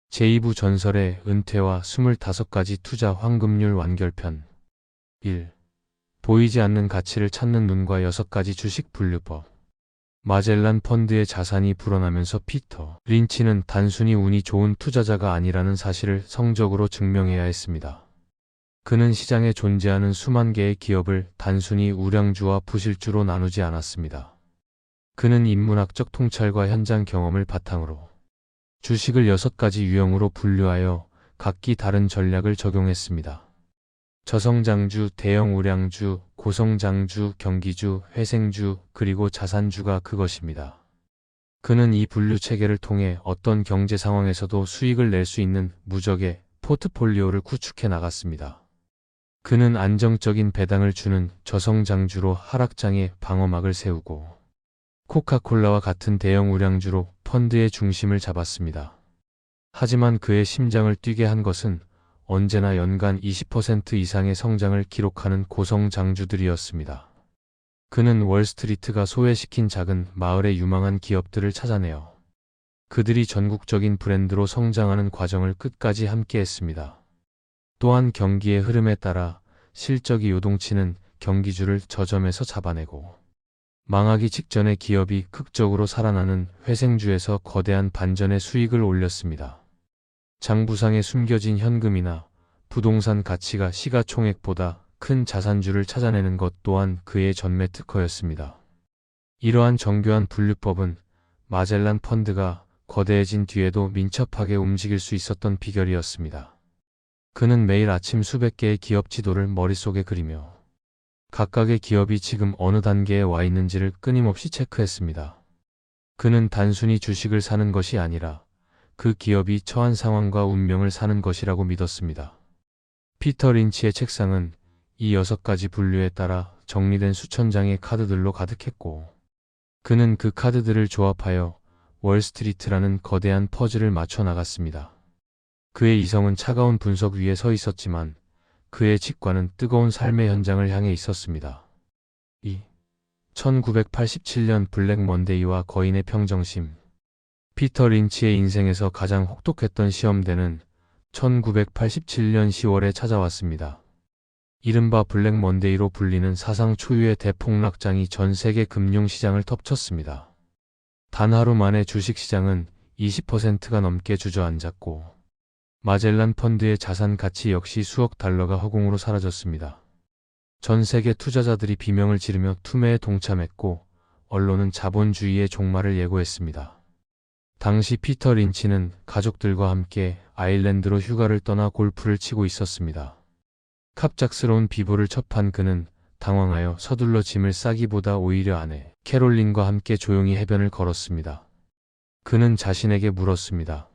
제2부 전설의 은퇴와 25가지 투자 황금률 완결편 1. 보이지 않는 가치를 찾는 눈과 6가지 주식 분류법. 마젤란 펀드의 자산이 불어나면서 피터 린치는 단순히 운이 좋은 투자자가 아니라는 사실을 성적으로 증명해야 했습니다. 그는 시장에 존재하는 수만 개의 기업을 단순히 우량주와 부실주로 나누지 않았습니다. 그는 인문학적 통찰과 현장 경험을 바탕으로 주식을 6가지 유형으로 분류하여 각기 다른 전략을 적용했습니다. 저성장주, 대형 우량주, 고성장주, 경기주, 회생주, 그리고 자산주가 그것입니다. 그는 이 분류 체계를 통해 어떤 경제 상황에서도 수익을 낼 수 있는 무적의 포트폴리오를 구축해 나갔습니다. 그는 안정적인 배당을 주는 저성장주로 하락장의 방어막을 세우고 코카콜라와 같은 대형 우량주로 펀드의 중심을 잡았습니다. 하지만 그의 심장을 뛰게 한 것은 언제나 연간 20% 이상의 성장을 기록하는 고성장주들이었습니다. 그는 월스트리트가 소외시킨 작은 마을의 유망한 기업들을 찾아내어 그들이 전국적인 브랜드로 성장하는 과정을 끝까지 함께했습니다. 또한 경기의 흐름에 따라 실적이 요동치는 경기주를 저점에서 잡아내고 망하기 직전의 기업이 극적으로 살아나는 회생주에서 거대한 반전의 수익을 올렸습니다. 장부상에 숨겨진 현금이나 부동산 가치가 시가총액보다 큰 자산주를 찾아내는 것 또한 그의 전매 특허였습니다. 이러한 정교한 분류법은 마젤란 펀드가 거대해진 뒤에도 민첩하게 움직일 수 있었던 비결이었습니다. 그는 매일 아침 수백 개의 기업 지도를 머릿속에 그리며 각각의 기업이 지금 어느 단계에 와 있는지를 끊임없이 체크했습니다. 그는 단순히 주식을 사는 것이 아니라 그 기업이 처한 상황과 운명을 사는 것이라고 믿었습니다. 피터 린치의 책상은 이 6가지 분류에 따라 정리된 수천 장의 카드들로 가득했고 그는 그 카드들을 조합하여 월스트리트라는 거대한 퍼즐을 맞춰 나갔습니다. 그의 이성은 차가운 분석 위에 서 있었지만 그의 직관은 뜨거운 삶의 현장을 향해 있었습니다. 2. 1987년 블랙 먼데이와 거인의 평정심. 피터 린치의 인생에서 가장 혹독했던 시험대는 1987년 10월에 찾아왔습니다. 이른바 블랙 먼데이로 불리는 사상 초유의 대폭락장이 전 세계 금융시장을 덮쳤습니다. 단 하루 만에 주식시장은 20%가 넘게 주저앉았고 마젤란 펀드의 자산 가치 역시 수억 달러가 허공으로 사라졌습니다. 전 세계 투자자들이 비명을 지르며 투매에 동참했고 언론은 자본주의의 종말을 예고했습니다. 당시 피터 린치는 가족들과 함께 아일랜드로 휴가를 떠나 골프를 치고 있었습니다. 갑작스러운 비보를 접한 그는 당황하여 서둘러 짐을 싸기보다 오히려 아내 캐롤린과 함께 조용히 해변을 걸었습니다. 그는 자신에게 물었습니다.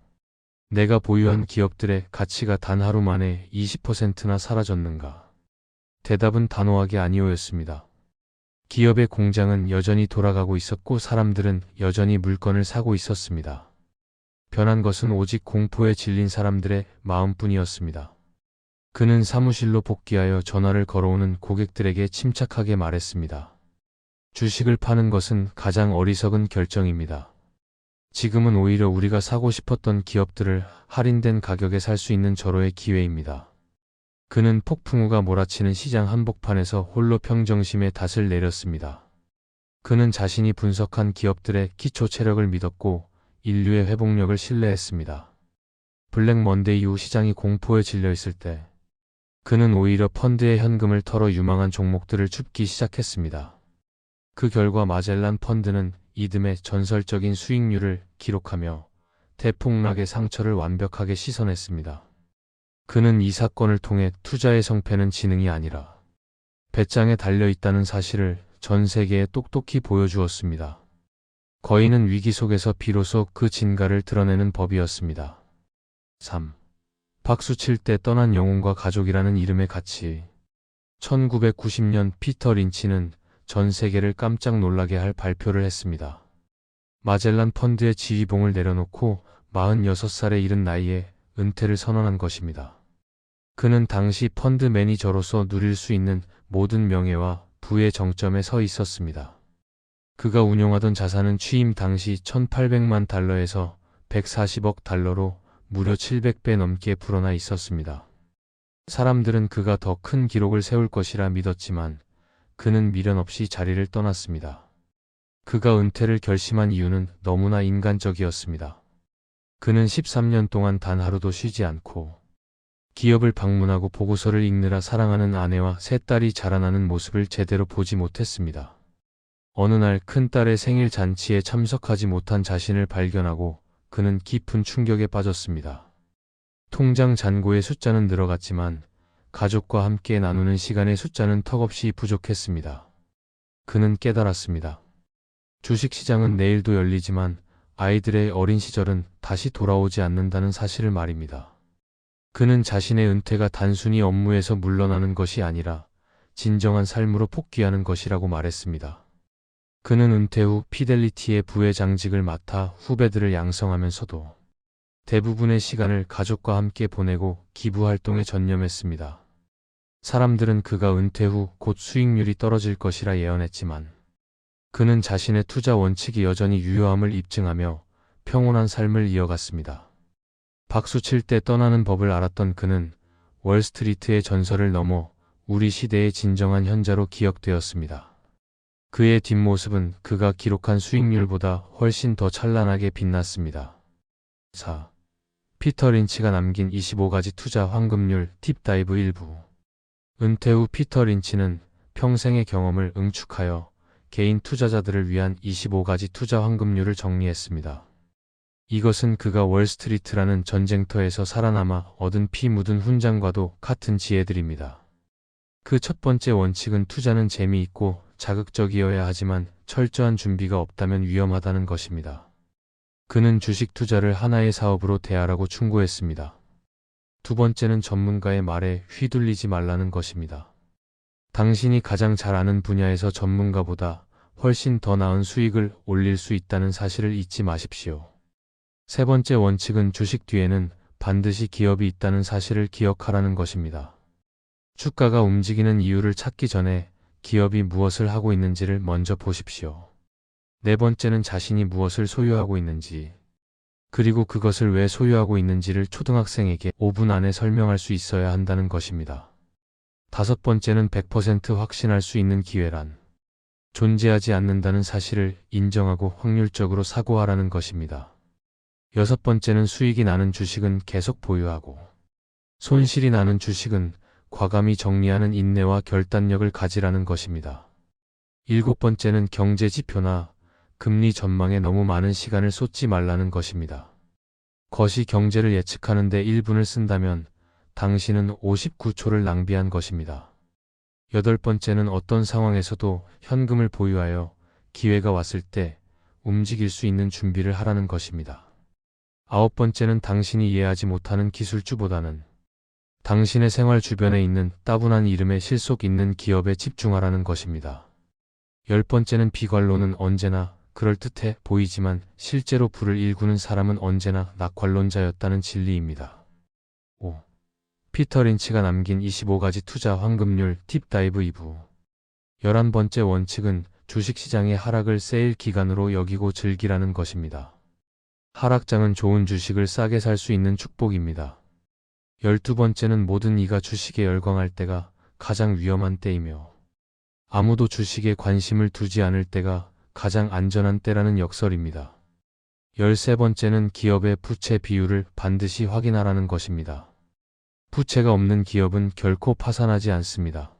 내가 보유한 기업들의 가치가 단 하루 만에 20%나 사라졌는가? 대답은 단호하게 아니오였습니다. 기업의 공장은 여전히 돌아가고 있었고 사람들은 여전히 물건을 사고 있었습니다. 변한 것은 오직 공포에 질린 사람들의 마음뿐이었습니다. 그는 사무실로 복귀하여 전화를 걸어오는 고객들에게 침착하게 말했습니다. 주식을 파는 것은 가장 어리석은 결정입니다. 지금은 오히려 우리가 사고 싶었던 기업들을 할인된 가격에 살 수 있는 절호의 기회입니다. 그는 폭풍우가 몰아치는 시장 한복판에서 홀로 평정심의 닷을 내렸습니다. 그는 자신이 분석한 기업들의 기초 체력을 믿었고 인류의 회복력을 신뢰했습니다. 블랙 먼데이 이후 시장이 공포에 질려 있을 때 그는 오히려 펀드의 현금을 털어 유망한 종목들을 줍기 시작했습니다. 그 결과 마젤란 펀드는 이듬해 전설적인 수익률을 기록하며 대폭락의 상처를 완벽하게 씻어냈습니다. 그는 이 사건을 통해 투자의 성패는 지능이 아니라 배짱에 달려있다는 사실을 전 세계에 똑똑히 보여주었습니다. 거인은 위기 속에서 비로소 그 진가를 드러내는 법이었습니다. 3. 박수 칠 때 떠난 영혼과 가족이라는 이름의 가치. 1990년 피터 린치는 전 세계를 깜짝 놀라게 할 발표를 했습니다. 마젤란 펀드의 지휘봉을 내려놓고 46살에 이른 나이에 은퇴를 선언한 것입니다. 그는 당시 펀드 매니저로서 누릴 수 있는 모든 명예와 부의 정점에 서 있었습니다. 그가 운용하던 자산은 취임 당시 1,800만 달러에서 140억 달러로 무려 700배 넘게 불어나 있었습니다. 사람들은 그가 더 큰 기록을 세울 것이라 믿었지만 그는 미련 없이 자리를 떠났습니다. 그가 은퇴를 결심한 이유는 너무나 인간적이었습니다. 그는 13년 동안 단 하루도 쉬지 않고 기업을 방문하고 보고서를 읽느라 사랑하는 아내와 세 딸이 자라나는 모습을 제대로 보지 못했습니다. 어느 날 큰딸의 생일 잔치에 참석하지 못한 자신을 발견하고 그는 깊은 충격에 빠졌습니다. 통장 잔고의 숫자는 늘어갔지만 가족과 함께 나누는 시간의 숫자는 턱없이 부족했습니다. 그는 깨달았습니다. 주식시장은 내일도 열리지만 아이들의 어린 시절은 다시 돌아오지 않는다는 사실을 말입니다. 그는 자신의 은퇴가 단순히 업무에서 물러나는 것이 아니라 진정한 삶으로 복귀하는 것이라고 말했습니다. 그는 은퇴 후 피델리티의 부회장직을 맡아 후배들을 양성하면서도 대부분의 시간을 가족과 함께 보내고 기부 활동에 전념했습니다. 사람들은 그가 은퇴 후 곧 수익률이 떨어질 것이라 예언했지만 그는 자신의 투자 원칙이 여전히 유효함을 입증하며 평온한 삶을 이어갔습니다. 박수칠 때 떠나는 법을 알았던 그는 월스트리트의 전설을 넘어 우리 시대의 진정한 현자로 기억되었습니다. 그의 뒷모습은 그가 기록한 수익률보다 훨씬 더 찬란하게 빛났습니다. 4. 피터 린치가 남긴 25가지 투자 황금률 팁다이브 1부. 은퇴 후 피터 린치는 평생의 경험을 응축하여 개인 투자자들을 위한 25가지 투자 황금률을 정리했습니다. 이것은 그가 월스트리트라는 전쟁터에서 살아남아 얻은 피 묻은 훈장과도 같은 지혜들입니다. 그 첫 번째 원칙은 투자는 재미있고 자극적이어야 하지만 철저한 준비가 없다면 위험하다는 것입니다. 그는 주식 투자를 하나의 사업으로 대하라고 충고했습니다. 두 번째는 전문가의 말에 휘둘리지 말라는 것입니다. 당신이 가장 잘 아는 분야에서 전문가보다 훨씬 더 나은 수익을 올릴 수 있다는 사실을 잊지 마십시오. 세 번째 원칙은 주식 뒤에는 반드시 기업이 있다는 사실을 기억하라는 것입니다. 주가가 움직이는 이유를 찾기 전에 기업이 무엇을 하고 있는지를 먼저 보십시오. 네 번째는 자신이 무엇을 소유하고 있는지, 그리고 그것을 왜 소유하고 있는지를 초등학생에게 5분 안에 설명할 수 있어야 한다는 것입니다. 다섯 번째는 100% 확신할 수 있는 기회란 존재하지 않는다는 사실을 인정하고 확률적으로 사고하라는 것입니다. 여섯 번째는 수익이 나는 주식은 계속 보유하고 손실이 나는 주식은 과감히 정리하는 인내와 결단력을 가지라는 것입니다. 일곱 번째는 경제 지표나 금리 전망에 너무 많은 시간을 쏟지 말라는 것입니다. 거시 경제를 예측하는 데 1분을 쓴다면 당신은 59초를 낭비한 것입니다. 여덟 번째는 어떤 상황에서도 현금을 보유하여 기회가 왔을 때 움직일 수 있는 준비를 하라는 것입니다. 아홉 번째는 당신이 이해하지 못하는 기술주보다는 당신의 생활 주변에 있는 따분한 이름에 실속 있는 기업에 집중하라는 것입니다. 열 번째는 비관론은 언제나 그럴듯해 보이지만 실제로 불을 일구는 사람은 언제나 낙관론자였다는 진리입니다. 5. 피터 린치가 남긴 25가지 투자 황금률 팁다이브 2부. 11번째 원칙은 주식시장의 하락을 세일 기간으로 여기고 즐기라는 것입니다. 하락장은 좋은 주식을 싸게 살 수 있는 축복입니다. 12번째는 모든 이가 주식에 열광할 때가 가장 위험한 때이며 아무도 주식에 관심을 두지 않을 때가 가장 안전한 때라는 역설입니다. 13번째는 기업의 부채 비율을 반드시 확인하라는 것입니다. 부채가 없는 기업은 결코 파산하지 않습니다.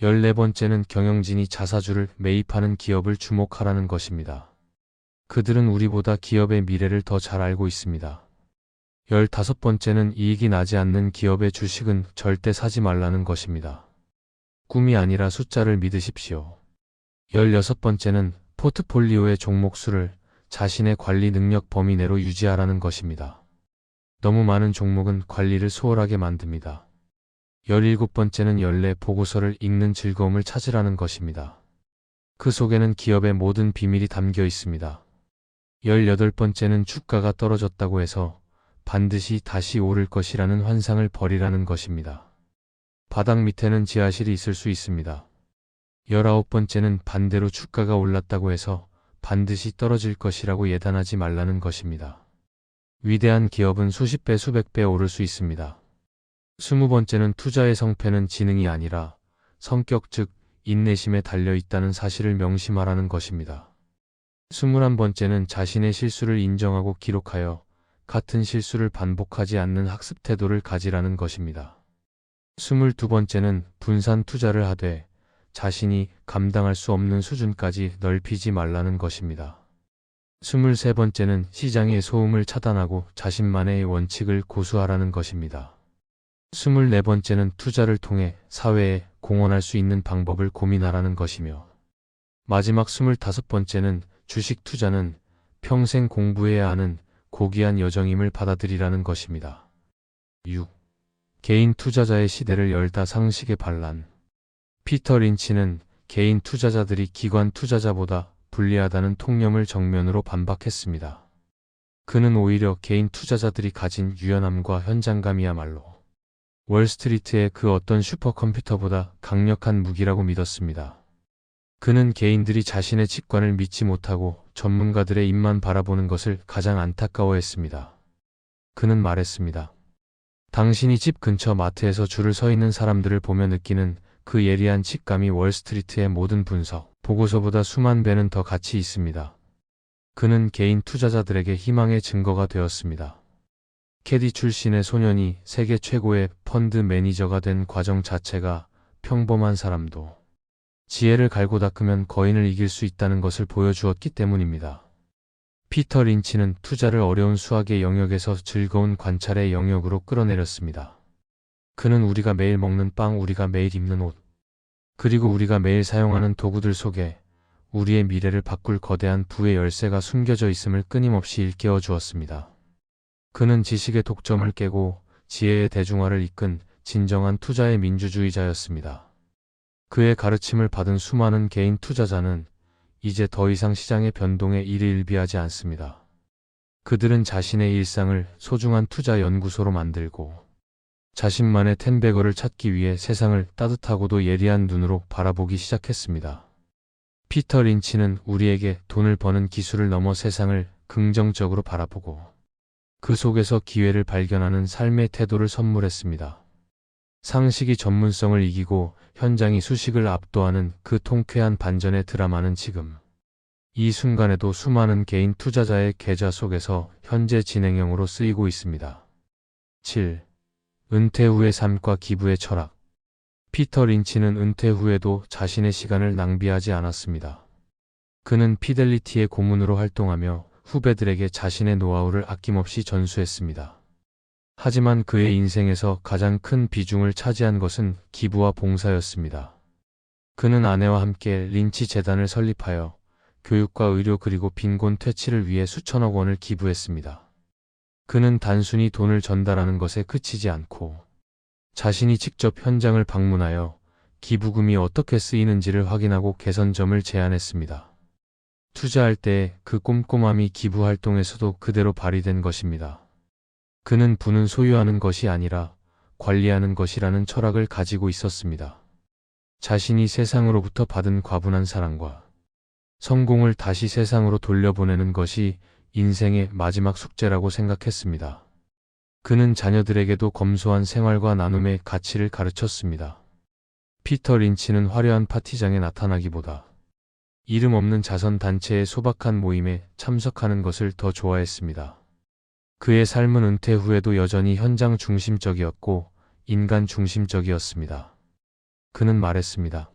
14번째는 경영진이 자사주를 매입하는 기업을 주목하라는 것입니다. 그들은 우리보다 기업의 미래를 더 잘 알고 있습니다. 15번째는 이익이 나지 않는 기업의 주식은 절대 사지 말라는 것입니다. 꿈이 아니라 숫자를 믿으십시오. 16번째는 포트폴리오의 종목 수를 자신의 관리 능력 범위 내로 유지하라는 것입니다. 너무 많은 종목은 관리를 소홀하게 만듭니다. 17번째는 연례 보고서를 읽는 즐거움을 찾으라는 것입니다. 그 속에는 기업의 모든 비밀이 담겨 있습니다. 18번째는 주가가 떨어졌다고 해서 반드시 다시 오를 것이라는 환상을 버리라는 것입니다. 바닥 밑에는 지하실이 있을 수 있습니다. 19번째는 반대로 주가가 올랐다고 해서 반드시 떨어질 것이라고 예단하지 말라는 것입니다. 위대한 기업은 수십 배, 수백 배 오를 수 있습니다. 20번째는 투자의 성패는 지능이 아니라 성격 즉 인내심에 달려 있다는 사실을 명심하라는 것입니다. 21번째는 자신의 실수를 인정하고 기록하여 같은 실수를 반복하지 않는 학습 태도를 가지라는 것입니다. 22번째는 분산 투자를 하되 자신이 감당할 수 없는 수준까지 넓히지 말라는 것입니다. 23번째는 시장의 소음을 차단하고 자신만의 원칙을 고수하라는 것입니다. 24번째는 투자를 통해 사회에 공헌할 수 있는 방법을 고민하라는 것이며 마지막 25번째는 주식 투자는 평생 공부해야 하는 고귀한 여정임을 받아들이라는 것입니다. 6. 개인 투자자의 시대를 열다 상식의 반란. 피터 린치는 개인 투자자들이 기관 투자자보다 불리하다는 통념을 정면으로 반박했습니다. 그는 오히려 개인 투자자들이 가진 유연함과 현장감이야말로 월스트리트의 그 어떤 슈퍼컴퓨터보다 강력한 무기라고 믿었습니다. 그는 개인들이 자신의 직관을 믿지 못하고 전문가들의 입만 바라보는 것을 가장 안타까워했습니다. 그는 말했습니다. 당신이 집 근처 마트에서 줄을 서 있는 사람들을 보며 느끼는 그 예리한 직감이 월스트리트의 모든 분석, 보고서보다 수만 배는 더 가치 있습니다. 그는 개인 투자자들에게 희망의 증거가 되었습니다. 캐디 출신의 소년이 세계 최고의 펀드 매니저가 된 과정 자체가 평범한 사람도 지혜를 갈고 닦으면 거인을 이길 수 있다는 것을 보여주었기 때문입니다. 피터 린치는 투자를 어려운 수학의 영역에서 즐거운 관찰의 영역으로 끌어내렸습니다. 그는 우리가 매일 먹는 빵, 우리가 매일 입는 옷, 그리고 우리가 매일 사용하는 도구들 속에 우리의 미래를 바꿀 거대한 부의 열쇠가 숨겨져 있음을 끊임없이 일깨워 주었습니다. 그는 지식의 독점을 깨고 지혜의 대중화를 이끈 진정한 투자의 민주주의자였습니다. 그의 가르침을 받은 수많은 개인 투자자는 이제 더 이상 시장의 변동에 일희일비하지 않습니다. 그들은 자신의 일상을 소중한 투자 연구소로 만들고 자신만의 텐베거를 찾기 위해 세상을 따뜻하고도 예리한 눈으로 바라보기 시작했습니다. 피터 린치는 우리에게 돈을 버는 기술을 넘어 세상을 긍정적으로 바라보고 그 속에서 기회를 발견하는 삶의 태도를 선물했습니다. 상식이 전문성을 이기고 현장이 수식을 압도하는 그 통쾌한 반전의 드라마는 지금 이 순간에도 수많은 개인 투자자의 계좌 속에서 현재 진행형으로 쓰이고 있습니다. 7. 은퇴 후의 삶과 기부의 철학. 피터 린치는 은퇴 후에도 자신의 시간을 낭비하지 않았습니다. 그는 피델리티의 고문으로 활동하며 후배들에게 자신의 노하우를 아낌없이 전수했습니다. 하지만 그의 인생에서 가장 큰 비중을 차지한 것은 기부와 봉사였습니다. 그는 아내와 함께 린치 재단을 설립하여 교육과 의료 그리고 빈곤 퇴치를 위해 수천억 원을 기부했습니다. 그는 단순히 돈을 전달하는 것에 그치지 않고 자신이 직접 현장을 방문하여 기부금이 어떻게 쓰이는지를 확인하고 개선점을 제안했습니다. 투자할 때 그 꼼꼼함이 기부 활동에서도 그대로 발휘된 것입니다. 그는 부는 소유하는 것이 아니라 관리하는 것이라는 철학을 가지고 있었습니다. 자신이 세상으로부터 받은 과분한 사랑과 성공을 다시 세상으로 돌려보내는 것이 인생의 마지막 숙제라고 생각했습니다. 그는 자녀들에게도 검소한 생활과 나눔의 가치를 가르쳤습니다. 피터 린치는 화려한 파티장에 나타나기보다 이름 없는 자선단체의 소박한 모임에 참석하는 것을 더 좋아했습니다. 그의 삶은 은퇴 후에도 여전히 현장 중심적이었고 인간 중심적이었습니다. 그는 말했습니다.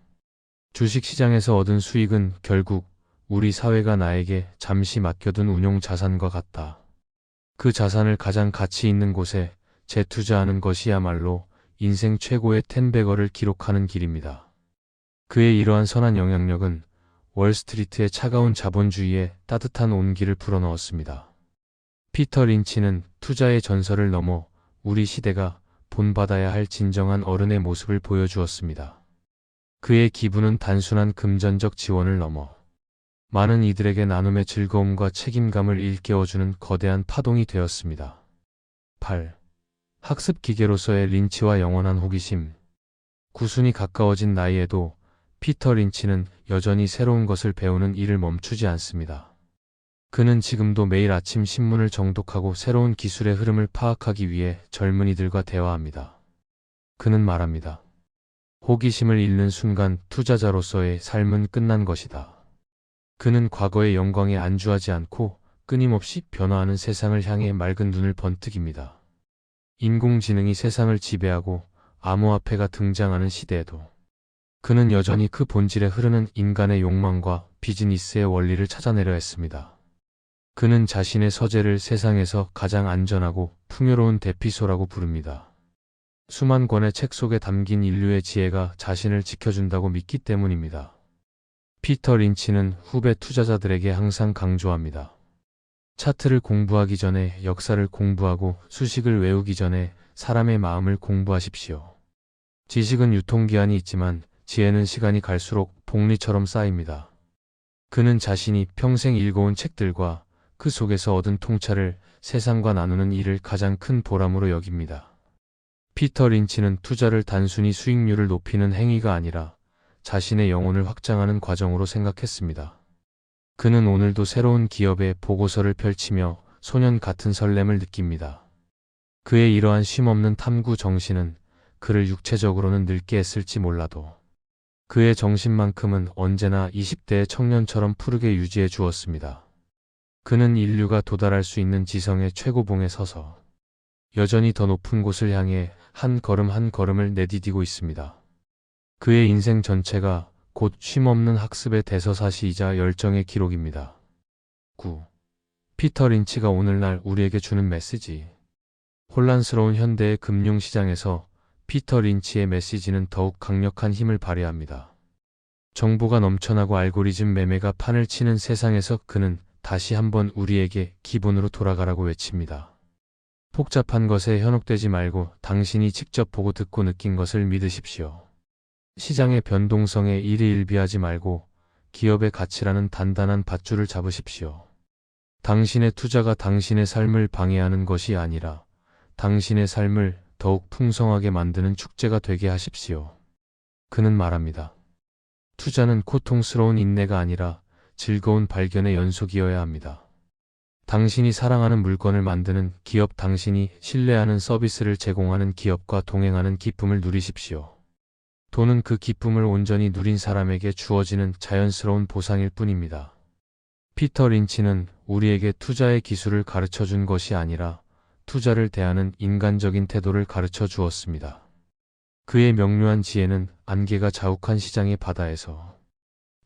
주식시장에서 얻은 수익은 결국 우리 사회가 나에게 잠시 맡겨둔 운용 자산과 같다. 그 자산을 가장 가치 있는 곳에 재투자하는 것이야말로 인생 최고의 텐베거를 기록하는 길입니다. 그의 이러한 선한 영향력은 월스트리트의 차가운 자본주의에 따뜻한 온기를 불어넣었습니다. 피터 린치는 투자의 전설을 넘어 우리 시대가 본받아야 할 진정한 어른의 모습을 보여주었습니다. 그의 기부는 단순한 금전적 지원을 넘어 많은 이들에게 나눔의 즐거움과 책임감을 일깨워주는 거대한 파동이 되었습니다. 8. 학습 기계로서의 린치와 영원한 호기심. 구순이 가까워진 나이에도 피터 린치는 여전히 새로운 것을 배우는 일을 멈추지 않습니다. 그는 지금도 매일 아침 신문을 정독하고 새로운 기술의 흐름을 파악하기 위해 젊은이들과 대화합니다. 그는 말합니다. 호기심을 잃는 순간 투자자로서의 삶은 끝난 것이다. 그는 과거의 영광에 안주하지 않고 끊임없이 변화하는 세상을 향해 맑은 눈을 번뜩입니다. 인공지능이 세상을 지배하고 암호화폐가 등장하는 시대에도 그는 여전히 그 본질에 흐르는 인간의 욕망과 비즈니스의 원리를 찾아내려 했습니다. 그는 자신의 서재를 세상에서 가장 안전하고 풍요로운 대피소라고 부릅니다. 수만 권의 책 속에 담긴 인류의 지혜가 자신을 지켜준다고 믿기 때문입니다. 피터 린치는 후배 투자자들에게 항상 강조합니다. 차트를 공부하기 전에 역사를 공부하고 수식을 외우기 전에 사람의 마음을 공부하십시오. 지식은 유통기한이 있지만 지혜는 시간이 갈수록 복리처럼 쌓입니다. 그는 자신이 평생 읽어온 책들과 그 속에서 얻은 통찰을 세상과 나누는 일을 가장 큰 보람으로 여깁니다. 피터 린치는 투자를 단순히 수익률을 높이는 행위가 아니라 자신의 영혼을 확장하는 과정으로 생각했습니다. 그는 오늘도 새로운 기업의 보고서를 펼치며 소년 같은 설렘을 느낍니다. 그의 이러한 쉼없는 탐구 정신은 그를 육체적으로는 늙게 했을지 몰라도 그의 정신만큼은 언제나 20대의 청년처럼 푸르게 유지해 주었습니다. 그는 인류가 도달할 수 있는 지성의 최고봉에 서서 여전히 더 높은 곳을 향해 한 걸음 한 걸음을 내디디고 있습니다. 그의 인생 전체가 곧 쉼없는 학습의 대서사시이자 열정의 기록입니다. 9. 피터 린치가 오늘날 우리에게 주는 메시지. 혼란스러운 현대의 금융시장에서 피터 린치의 메시지는 더욱 강력한 힘을 발휘합니다. 정보가 넘쳐나고 알고리즘 매매가 판을 치는 세상에서 그는 다시 한번 우리에게 기본으로 돌아가라고 외칩니다. 복잡한 것에 현혹되지 말고 당신이 직접 보고 듣고 느낀 것을 믿으십시오. 시장의 변동성에 일희일비하지 말고 기업의 가치라는 단단한 밧줄을 잡으십시오. 당신의 투자가 당신의 삶을 방해하는 것이 아니라 당신의 삶을 더욱 풍성하게 만드는 축제가 되게 하십시오. 그는 말합니다. 투자는 고통스러운 인내가 아니라 즐거운 발견의 연속이어야 합니다. 당신이 사랑하는 물건을 만드는 기업, 당신이 신뢰하는 서비스를 제공하는 기업과 동행하는 기쁨을 누리십시오. 돈은 그 기쁨을 온전히 누린 사람에게 주어지는 자연스러운 보상일 뿐입니다. 피터 린치는 우리에게 투자의 기술을 가르쳐 준 것이 아니라 투자를 대하는 인간적인 태도를 가르쳐 주었습니다. 그의 명료한 지혜는 안개가 자욱한 시장의 바다에서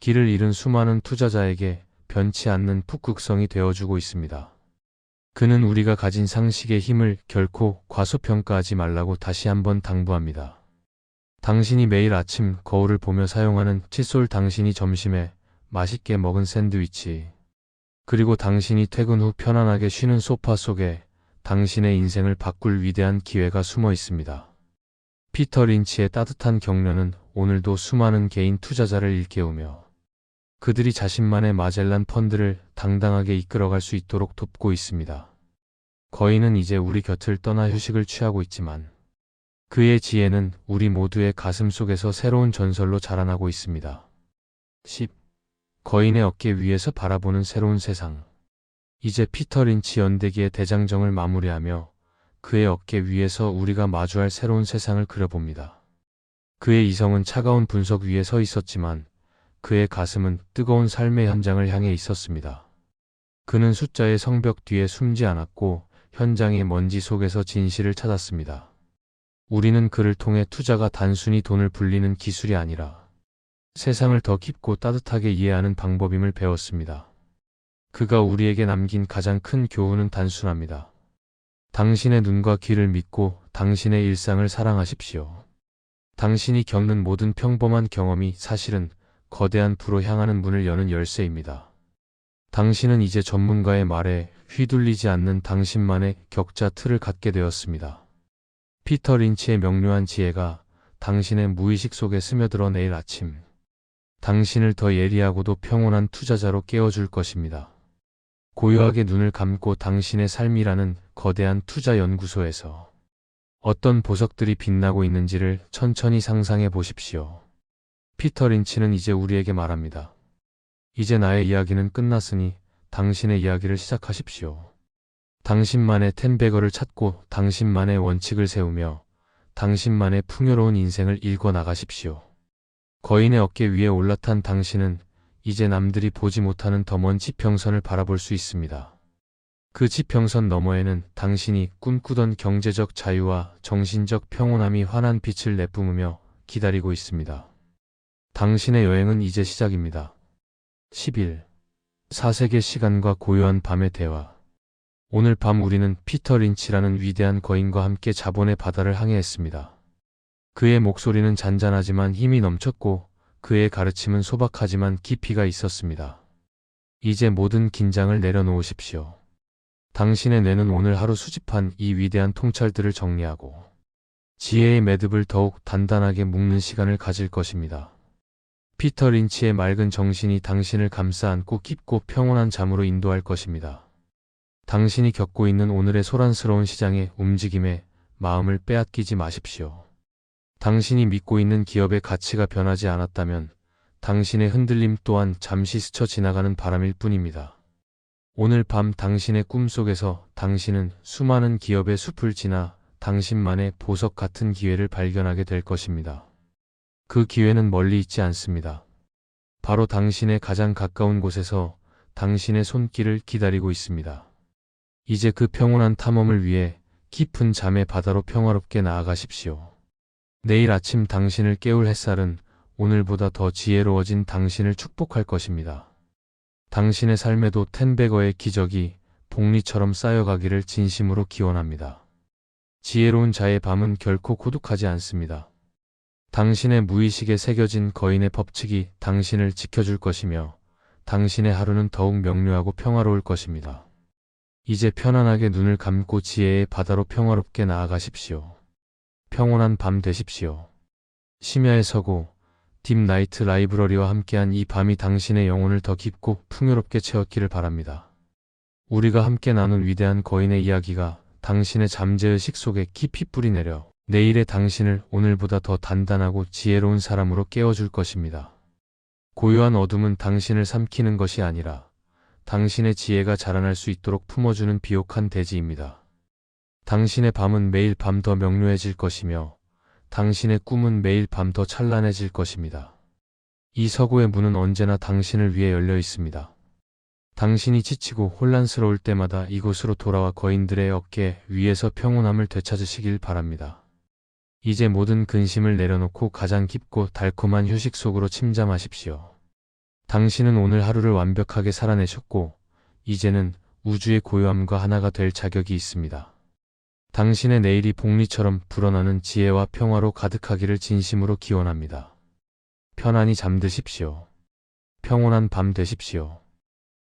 길을 잃은 수많은 투자자에게 변치 않는 북극성이 되어주고 있습니다. 그는 우리가 가진 상식의 힘을 결코 과소평가하지 말라고 다시 한번 당부합니다. 당신이 매일 아침 거울을 보며 사용하는 칫솔, 당신이 점심에 맛있게 먹은 샌드위치, 그리고 당신이 퇴근 후 편안하게 쉬는 소파 속에 당신의 인생을 바꿀 위대한 기회가 숨어 있습니다. 피터 린치의 따뜻한 격려는 오늘도 수많은 개인 투자자를 일깨우며 그들이 자신만의 마젤란 펀드를 당당하게 이끌어갈 수 있도록 돕고 있습니다. 거인은 이제 우리 곁을 떠나 휴식을 취하고 있지만 그의 지혜는 우리 모두의 가슴 속에서 새로운 전설로 자라나고 있습니다. 10. 거인의 어깨 위에서 바라보는 새로운 세상. 이제 피터 린치 연대기의 대장정을 마무리하며 그의 어깨 위에서 우리가 마주할 새로운 세상을 그려봅니다. 그의 이성은 차가운 분석 위에 서 있었지만 그의 가슴은 뜨거운 삶의 현장을 향해 있었습니다. 그는 숫자의 성벽 뒤에 숨지 않았고 현장의 먼지 속에서 진실을 찾았습니다. 우리는 그를 통해 투자가 단순히 돈을 불리는 기술이 아니라 세상을 더 깊고 따뜻하게 이해하는 방법임을 배웠습니다. 그가 우리에게 남긴 가장 큰 교훈은 단순합니다. 당신의 눈과 귀를 믿고 당신의 일상을 사랑하십시오. 당신이 겪는 모든 평범한 경험이 사실은 거대한 부로 향하는 문을 여는 열쇠입니다. 당신은 이제 전문가의 말에 휘둘리지 않는 당신만의 격자 틀을 갖게 되었습니다. 피터 린치의 명료한 지혜가 당신의 무의식 속에 스며들어 내일 아침 당신을 더 예리하고도 평온한 투자자로 깨워줄 것입니다. 고요하게 눈을 감고 당신의 삶이라는 거대한 투자 연구소에서 어떤 보석들이 빛나고 있는지를 천천히 상상해 보십시오. 피터 린치는 이제 우리에게 말합니다. 이제 나의 이야기는 끝났으니 당신의 이야기를 시작하십시오. 당신만의 텐베거를 찾고 당신만의 원칙을 세우며 당신만의 풍요로운 인생을 읽어 나가십시오. 거인의 어깨 위에 올라탄 당신은 이제 남들이 보지 못하는 더 먼 지평선을 바라볼 수 있습니다. 그 지평선 너머에는 당신이 꿈꾸던 경제적 자유와 정신적 평온함이 환한 빛을 내뿜으며 기다리고 있습니다. 당신의 여행은 이제 시작입니다. 10일 4세계 시간과 고요한 밤의 대화. 오늘 밤 우리는 피터 린치라는 위대한 거인과 함께 자본의 바다를 항해했습니다. 그의 목소리는 잔잔하지만 힘이 넘쳤고 그의 가르침은 소박하지만 깊이가 있었습니다. 이제 모든 긴장을 내려놓으십시오. 당신의 뇌는 오늘 하루 수집한 이 위대한 통찰들을 정리하고 지혜의 매듭을 더욱 단단하게 묶는 시간을 가질 것입니다. 피터 린치의 맑은 정신이 당신을 감싸 안고 깊고 평온한 잠으로 인도할 것입니다. 당신이 겪고 있는 오늘의 소란스러운 시장의 움직임에 마음을 빼앗기지 마십시오. 당신이 믿고 있는 기업의 가치가 변하지 않았다면 당신의 흔들림 또한 잠시 스쳐 지나가는 바람일 뿐입니다. 오늘 밤 당신의 꿈속에서 당신은 수많은 기업의 숲을 지나 당신만의 보석 같은 기회를 발견하게 될 것입니다. 그 기회는 멀리 있지 않습니다. 바로 당신의 가장 가까운 곳에서 당신의 손길을 기다리고 있습니다. 이제 그 평온한 탐험을 위해 깊은 잠의 바다로 평화롭게 나아가십시오. 내일 아침 당신을 깨울 햇살은 오늘보다 더 지혜로워진 당신을 축복할 것입니다. 당신의 삶에도 텐베거의 기적이 복리처럼 쌓여가기를 진심으로 기원합니다. 지혜로운 자의 밤은 결코 고독하지 않습니다. 당신의 무의식에 새겨진 거인의 법칙이 당신을 지켜줄 것이며 당신의 하루는 더욱 명료하고 평화로울 것입니다. 이제 편안하게 눈을 감고 지혜의 바다로 평화롭게 나아가십시오. 평온한 밤 되십시오. 심야의 서고 딥나이트 라이브러리와 함께한 이 밤이 당신의 영혼을 더 깊고 풍요롭게 채웠기를 바랍니다. 우리가 함께 나눈 위대한 거인의 이야기가 당신의 잠재의식 속에 깊이 뿌리내려 내일의 당신을 오늘보다 더 단단하고 지혜로운 사람으로 깨워줄 것입니다. 고요한 어둠은 당신을 삼키는 것이 아니라 당신의 지혜가 자라날 수 있도록 품어주는 비옥한 대지입니다. 당신의 밤은 매일 밤 더 명료해질 것이며 당신의 꿈은 매일 밤 더 찬란해질 것입니다. 이 서구의 문은 언제나 당신을 위해 열려 있습니다. 당신이 지치고 혼란스러울 때마다 이곳으로 돌아와 거인들의 어깨 위에서 평온함을 되찾으시길 바랍니다. 이제 모든 근심을 내려놓고 가장 깊고 달콤한 휴식 속으로 침잠하십시오. 당신은 오늘 하루를 완벽하게 살아내셨고 이제는 우주의 고요함과 하나가 될 자격이 있습니다. 당신의 내일이 복리처럼 불어나는 지혜와 평화로 가득하기를 진심으로 기원합니다. 편안히 잠드십시오. 평온한 밤 되십시오.